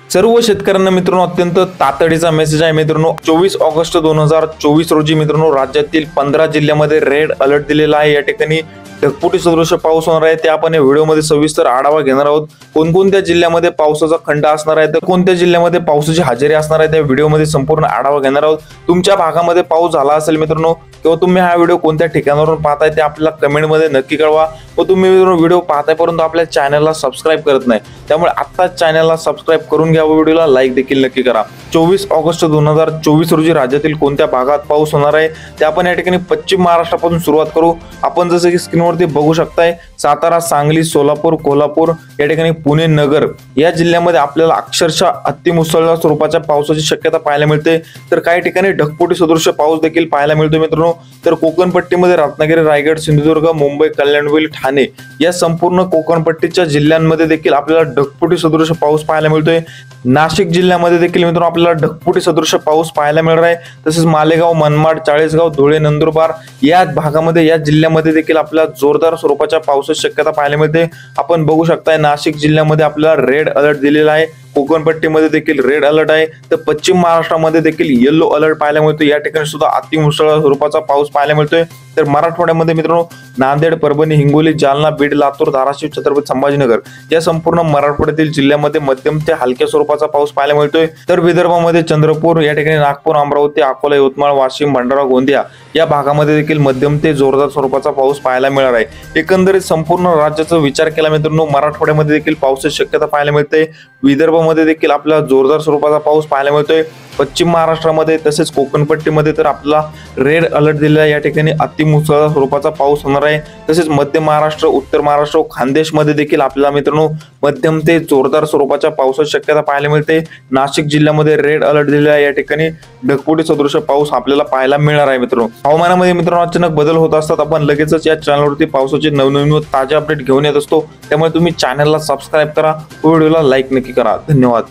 सर्व शेतकऱ्यांना मित्रांनो अत्यंत तातडीचा मेसेज आहे मित्रांनो। 24 ऑगस्ट 2024 रोजी मित्रांनो राज्यातील 15 जिल्ह्यामध्ये रेड अलर्ट दिलेला आहे। या ठिकाणी ढगफुटी सदृश पाऊस होणार आहे, ते आपण या व्हिडिओमध्ये सविस्तर आढावा घेणार आहोत। कोणकोणत्या जिल्ह्यामध्ये पावसाचा खंड असणार आहे, तर कोणत्या जिल्ह्यामध्ये पावसाची हजेरी असणार आहे, त्या व्हिडिओमध्ये संपूर्ण आढावा घेणार आहोत। तुमच्या भागामध्ये पाऊस झाला असेल मित्रांनो, किंवा तुम्ही हा व्हिडिओ कोणत्या ठिकाणावरून पाहताय ते आपल्याला कमेंटमध्ये नक्की कळवा। व तुम्ही मित्रांनो व्हिडिओ पाहताय परंतु आपल्या चॅनलला सबस्क्राइब करत नाही, त्यामुळे आत्ताच चॅनलला सबस्क्राइब करून घ्या व व्हिडिओला लाईक देखील नक्की करा। 24 ऑगस्ट 2024 रोजी राज्यातील कोणत्या भागात पाऊस होणार आहे ते आपण या ठिकाणी पश्चिम महाराष्ट्रापासून सुरुवात करू। आपण जसे की स्क्रीनवरती बघू शकताय, सातारा, सांगली, सोलापूर, कोल्हापूर, या ठिकाणी पुणे, नगर या जिल्ह्यामध्ये आपल्याला अक्षरशः अतिमुसळधार स्वरूपाच्या पावसाची शक्यता पाहायला मिळते। तर काही ठिकाणी ढगफुटी सदृश पाऊस देखील पाहायला मिळतो मित्रांनो। तर कोकण पट्टीमध्ये रत्नागिरी, रायगड, सिंधुदुर्ग, मुंबई, कल्याण, ठाणे या संपूर्ण कोकण पट्टीच्या जिल्ह्यांमध्ये देखील आपल्याला ढगफुटी सदृश पाऊस पाहायला मिळतोय। नाशिक जिल्ह्यामध्ये देखील मित्रांनो आपल्याला ढगफुटी सदृश पाऊस पाहायला मिळणार आहे। तसेच मालेगाव, मनमाड, चाळीसगाव, धुळे, नंदुरबार या भागामध्ये, या जिल्ह्यामध्ये देखील आपल्याला जोरदार स्वरूपाच्या पावसाची शक्यता पाहायला मिळते। आपण बघू शकताय नाशिक जिल्ह्यामध्ये आपल्याला रेड अलर्ट दिलेला आहे। कोकण पट्टीमध्ये देखील रेड अलर्ट आहे, तर पश्चिम महाराष्ट्रामध्ये देखील येलो अलर्ट पाहायला मिळतो। या ठिकाणी सुद्धा अतिमुसळधार स्वरूपाचा पाऊस पाहायला मिळतोय। तर मराठवाड्यामध्ये मित्रांनो नांदेड, परभणी, हिंगोली, जालना, बीड, लातूर, धाराशिव, छत्रपती संभाजीनगर या संपूर्ण मराठवाड्यातील जिल्ह्यामध्ये मध्यम ते हलक्या स्वरूपाचा पाऊस पाहायला मिळतोय। तर विदर्भामध्ये चंद्रपूर, या ठिकाणी नागपूर, अमरावती, अकोला, यवतमाळ, वाशिम, भंडारा, गोंदिया या भागामध्ये देखील मध्यम ते जोरदार स्वरूपाचा पाऊस पाहायला मिळणार आहे। एकंदरीत संपूर्ण राज्याचा विचार केला मित्रांनो, मराठवाड्यामध्ये देखील पावसाची शक्यता पाहायला मिळते। विदर्भामध्ये देखील आपल्याला जोरदार स्वरूपाचा पाऊस पाहायला मिळतोय। पश्चिम महाराष्ट्रामध्ये तसेच कोकण पट्टीमध्ये तर आपल्याला रेड अलर्ट दिलेला आहे। या ठिकाणी अतिमुसळधार स्वरूपाचा पाऊस होणार आहे। तसेच मध्य महाराष्ट्र, उत्तर महाराष्ट्र, खानदेशमध्ये देखील आपल्याला मित्रांनो मध्यम ते जोरदार स्वरूपाच्या पावसाची शक्यता पाहायला मिळते। नाशिक जिल्ह्यामध्ये रेड अलर्ट दिलेला आहे। या ठिकाणी ढगफुटी सदृश पाऊस आपल्याला पाहायला मिळणार आहे मित्रांनो। हवामानामध्ये मित्रांनो अचानक बदल होत असतात, आपण लगेचच या चॅनलवरती पावसाचे नवनवीन व ताजे अपडेट घेऊन येत असतो, त्यामुळे तुम्ही चॅनलला सबस्क्राइब करा, व्हिडिओला लाईक नक्की करा। धन्यवाद।